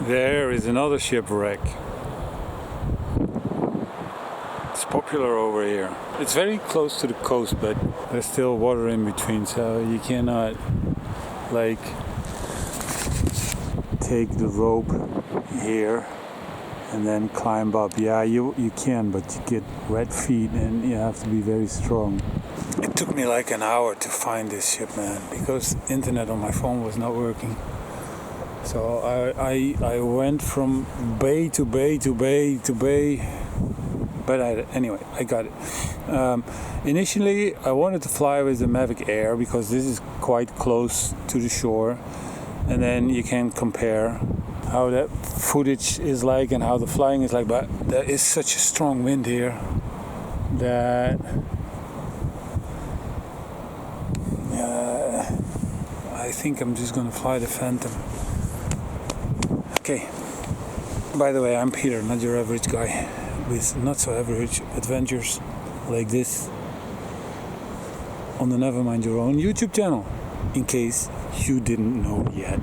There is another shipwreck. It's popular over here. It's very close to the coast, but there's still water in between, so you cannot like take the rope here and then climb up. Yeah, you can, but you get wet feet and you have to be very strong. It took me like an hour to find this ship, man, because internet on my phone was not working. So I went from bay to bay to bay to bay, but anyway, I got it. Initially, I wanted to fly with the Mavic Air because this is quite close to the shore, and then you can compare how that footage is like and how the flying is like. But there is such a strong wind here that I think I'm just gonna fly the Phantom. Okay. By the way, I'm Peter, not your average guy with not so average adventures like this on the Never Mind Your Own YouTube channel, in case you didn't know yet.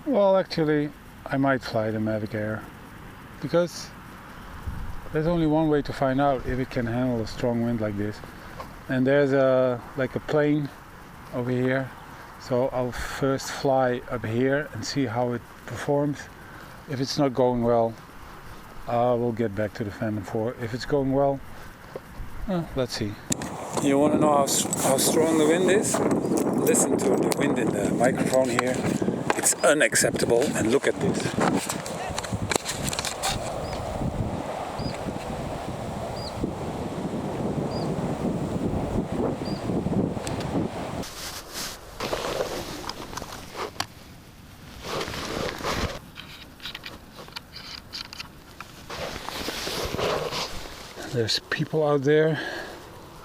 Well, actually, I might fly the Mavic Air because there's only one way to find out if it can handle a strong wind like this. And there's like a plane over here, so I'll first fly up here and see how it performs. If it's not going well, I will get back to the Phantom 4. If it's going well, let's see. You want to know how strong the wind is? Listen to the wind in the microphone here. It's unacceptable, and look at this. There's people out there,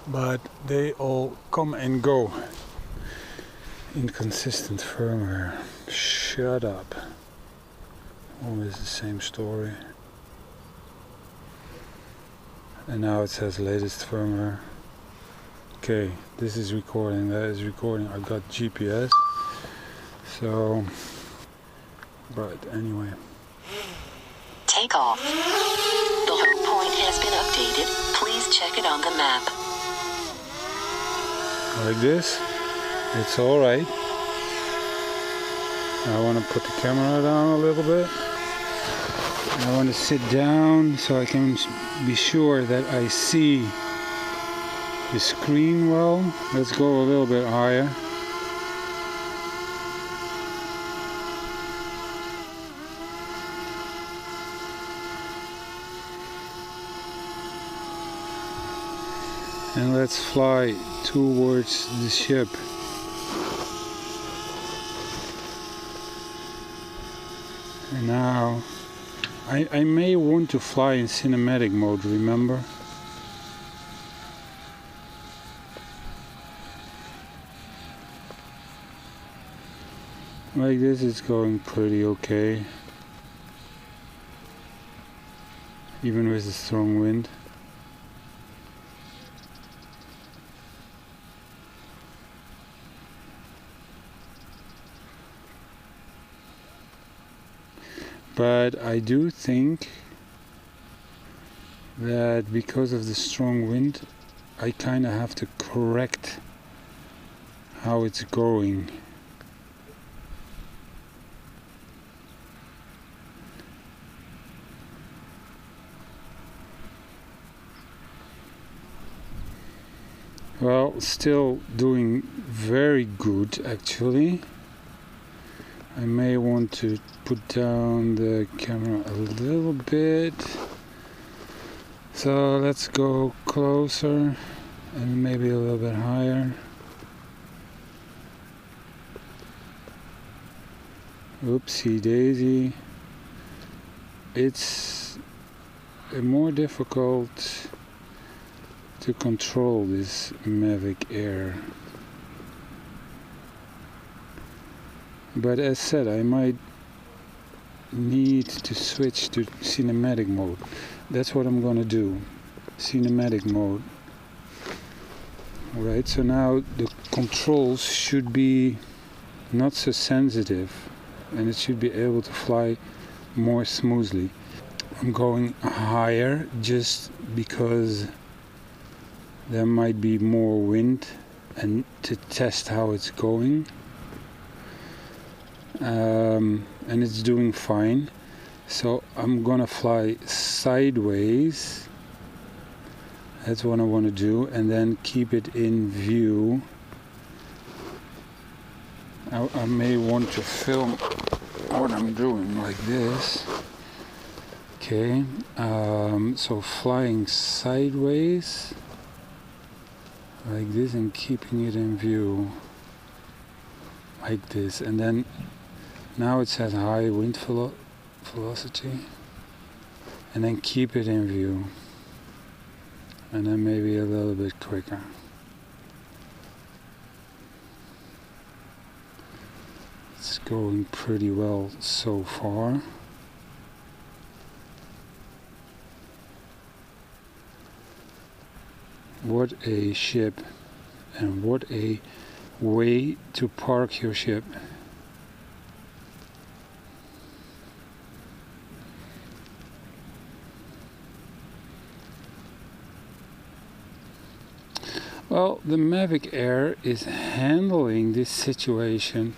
but they all come and go. Inconsistent firmware. Shut up. Always the same story. And now it says latest firmware. Okay, this is recording, that is recording. I got GPS. So, but anyway. Take off. The home point has been updated. Please check it on the map. Like this, it's alright. I want to put the camera down a little bit. I want to sit down so I can be sure that I see the screen well. Let's go a little bit higher. And let's fly towards the ship. And now, I may want to fly in cinematic mode, remember? Like this, it's going pretty okay. Even with the strong wind. But I do think that because of the strong wind, I kind of have to correct how it's going. Well, still doing very good actually. I may want to put down the camera a little bit. So let's go closer and maybe a little bit higher. Oopsie daisy. It's more difficult to control this Mavic Air. But as said, I might need to switch to cinematic mode. That's what I'm gonna do. Cinematic mode. Right, so now the controls should be not so sensitive and it should be able to fly more smoothly. I'm going higher just because there might be more wind and to test how it's going. And it's doing fine. So I'm gonna fly sideways. That's what I want to do, and then keep it in view. I may want to film what I'm doing like this. Okay, so flying sideways like this and keeping it in view like this, and then now it says high wind velocity, and then keep it in view, and then maybe a little bit quicker. It's going pretty well so far. What a ship, and what a way to park your ship. Well, the Mavic Air is handling this situation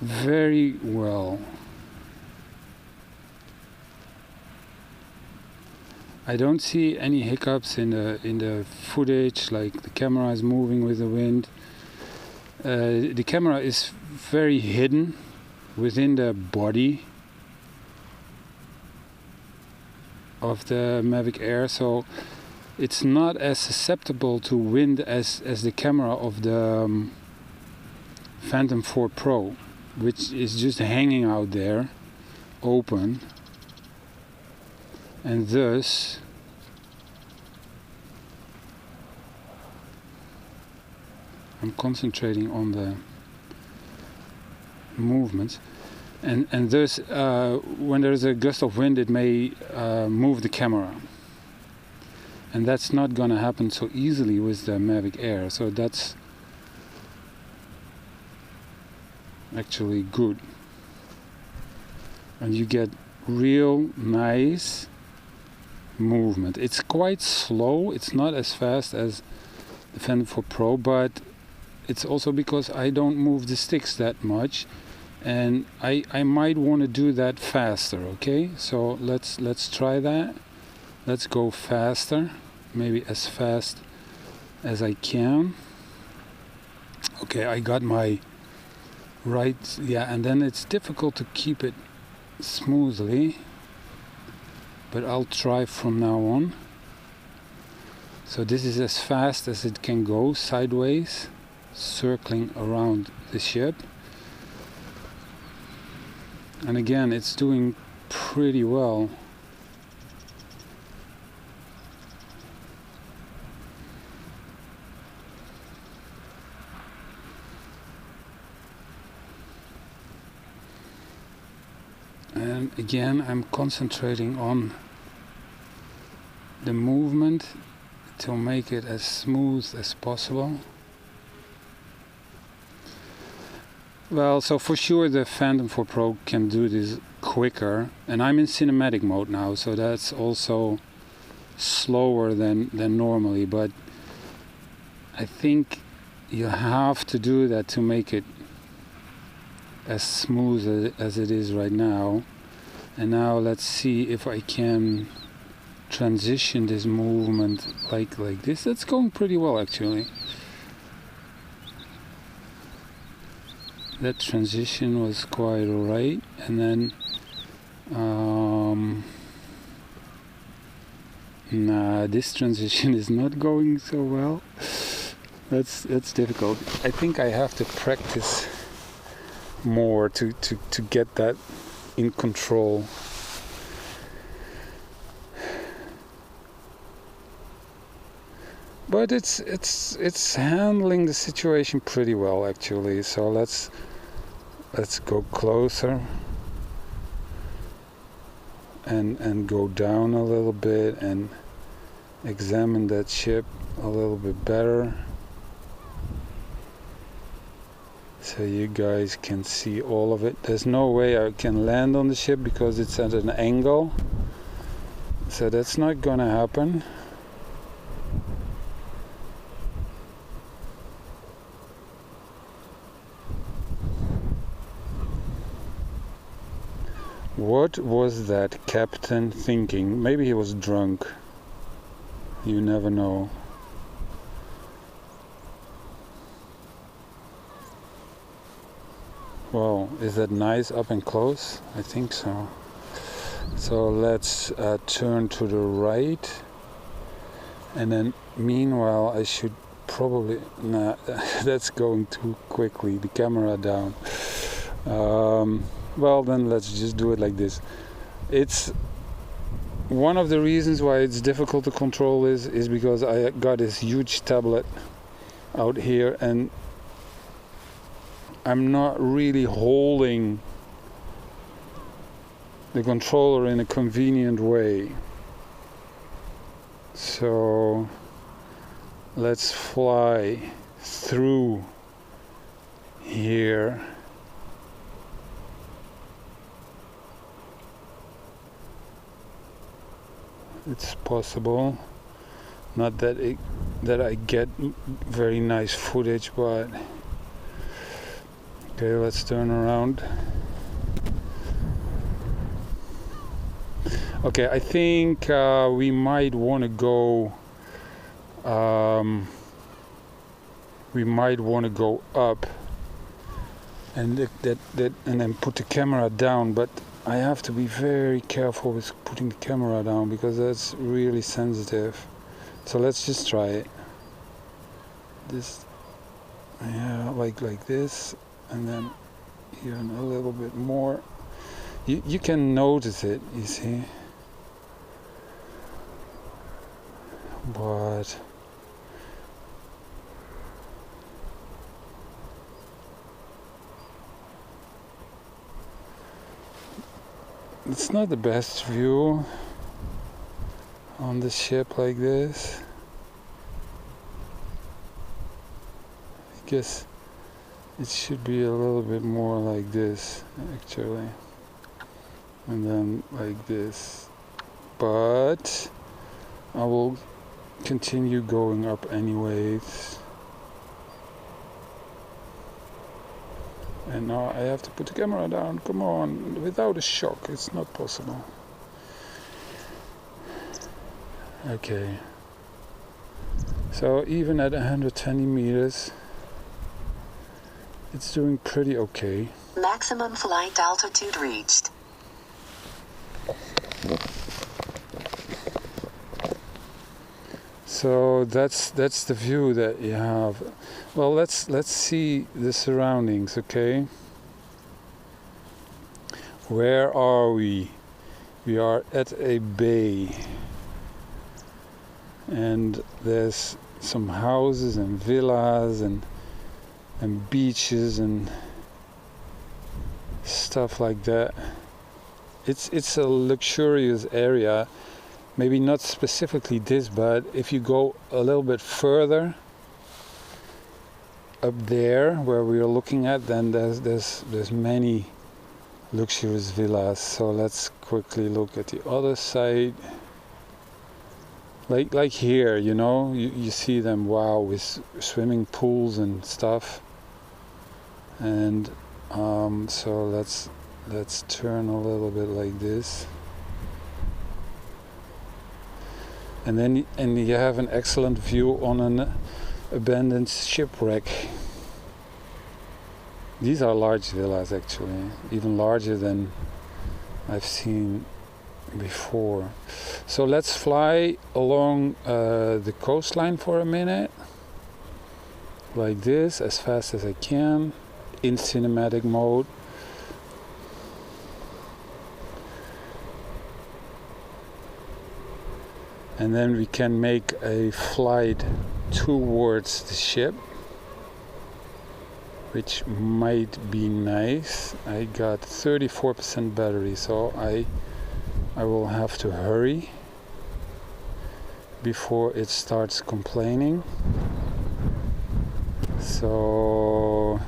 very well. I don't see any hiccups in the footage, like the camera is moving with the wind. The camera is very hidden within the body of the Mavic Air, so it's not as susceptible to wind as the camera of the Phantom 4 Pro, which is just hanging out there open, and thus I'm concentrating on the movements, and thus when there's a gust of wind it may move the camera, and that's not gonna happen so easily with the Mavic Air, so that's actually good, and you get real nice movement. It's quite slow, it's not as fast as the Phantom 4 Pro, but it's also because I don't move the sticks that much, and I might want to do that faster. Okay, so let's try that. Let's go faster, maybe as fast as I can. Okay, I got my right, yeah, and then it's difficult to keep it smoothly, but I'll try from now on. So this is as fast as it can go, sideways, circling around the ship. And again, it's doing pretty well. And again, I'm concentrating on the movement to make it as smooth as possible. Well, so for sure the Phantom 4 Pro can do this quicker, and I'm in cinematic mode now, so that's also slower than normally, but I think you have to do that to make it as smooth as it is right now. And now let's see if I can transition this movement like this. That's going pretty well actually. That transition was quite alright, and then nah, this transition is not going so well. That's difficult. I think I have to practice more to get that in control. But it's handling the situation pretty well actually. So let's go closer and go down a little bit and examine that ship a little bit better. so you guys can see all of it. There's no way I can land on the ship because it's at an angle, so that's not gonna happen. What was that captain thinking? Maybe he was drunk. You never know. Well, is that nice up and close? I think so. So let's turn to the right. And then meanwhile I should probably... Nah, that's going too quickly. The camera down. Well, then let's just do it like this. It's one of the reasons why it's difficult to control is because I got this huge tablet out here and I'm not really holding the controller in a convenient way. So let's fly through here. It's possible, not that I get very nice footage, but okay, let's turn around. Okay, I think we might want to go. We might want to go up, and and then put the camera down, but I have to be very careful with putting the camera down because that's really sensitive. So let's just try it. This, yeah, like this, and then even a little bit more. You can notice it, you see. But it's not the best view on the ship like this. I guess it should be a little bit more like this actually, and then like this, but I will continue going up anyways. And now I have to put the camera down. Come on, without a shock, it's not possible. Okay. So even at 120 meters, it's doing pretty okay. Maximum flight altitude reached. So that's the view that you have. Well, let's see the surroundings, okay? Where are we? We are at a bay, and there's some houses and villas and beaches and stuff like that. It's a luxurious area. Maybe not specifically this, but if you go a little bit further up there where we are looking at, then there's many luxurious villas. So let's quickly look at the other side. Like here, you know, you see them, wow, with swimming pools and stuff. And so let's turn a little bit like this. And then you have an excellent view on an abandoned shipwreck. These are large villas actually, even larger than I've seen before. So let's fly along the coastline for a minute, like this, as fast as I can, in cinematic mode. And then we can make a flight towards the ship, which might be nice. I got 34% battery, so I will have to hurry before it starts complaining. So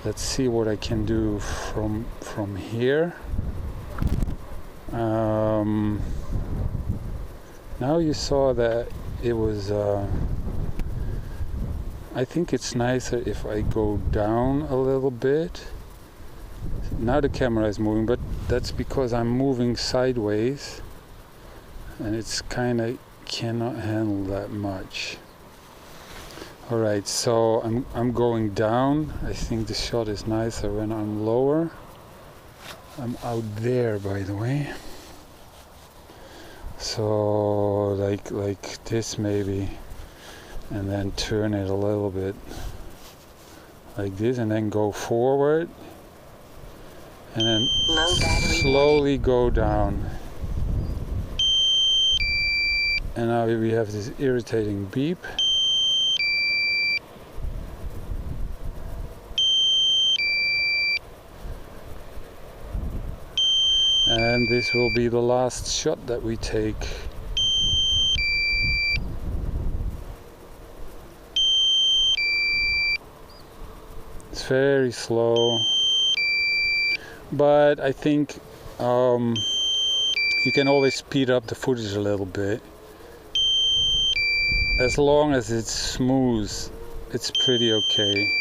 let's see what I can do from here. Now you saw that it was I think it's nicer if I go down a little bit. Now the camera is moving, but that's because I'm moving sideways and it's kind of cannot handle that much. Alright, so I'm going down. I think the shot is nicer when I'm lower. I'm out there, by the way. So like this maybe, and then turn it a little bit like this, and then go forward, and then slowly go down. And now we have this irritating beep. And this will be the last shot that we take. It's very slow, but I think you can always speed up the footage a little bit. As long as it's smooth, it's pretty okay.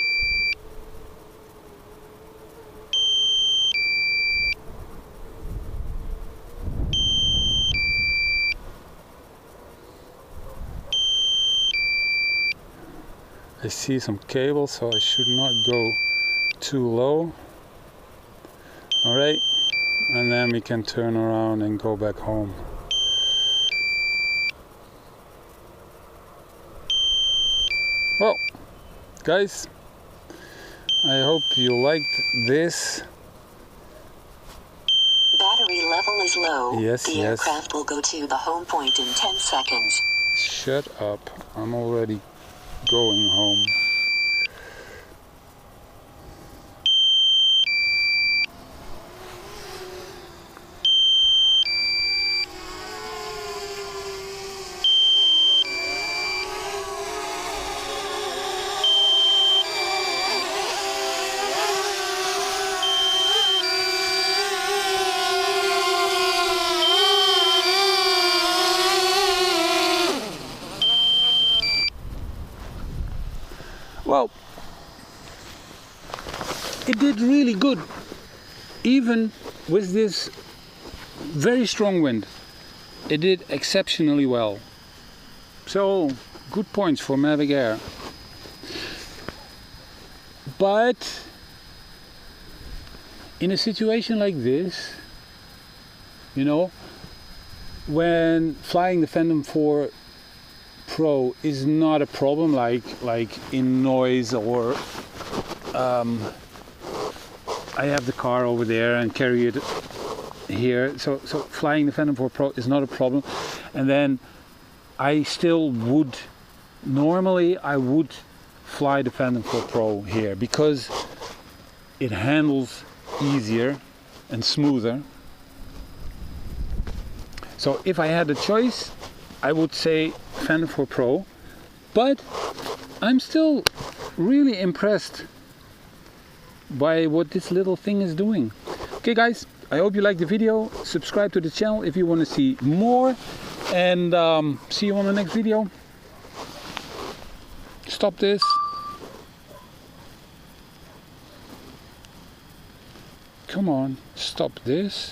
I see some cables, so I should not go too low. Alright, and then we can turn around and go back home. Well, guys, I hope you liked this. Battery level is low. Yes, the aircraft will go to the home point in 10 seconds. Shut up, I'm already going home. Well, it did really good, even with this very strong wind. It did exceptionally well. So, good points for Mavic Air. But in a situation like this, you know, when flying the Phantom 4 Pro is not a problem, like in noise, or I have the car over there and carry it here, so flying the Phantom 4 Pro is not a problem. And then I still would, normally I would fly the Phantom 4 Pro here because it handles easier and smoother. So if I had a choice, I would say Phantom 4 Pro, but I'm still really impressed by what this little thing is doing. Okay guys, I hope you liked the video. Subscribe to the channel if you want to see more, and see you on the next video. Stop this. Come on, stop this.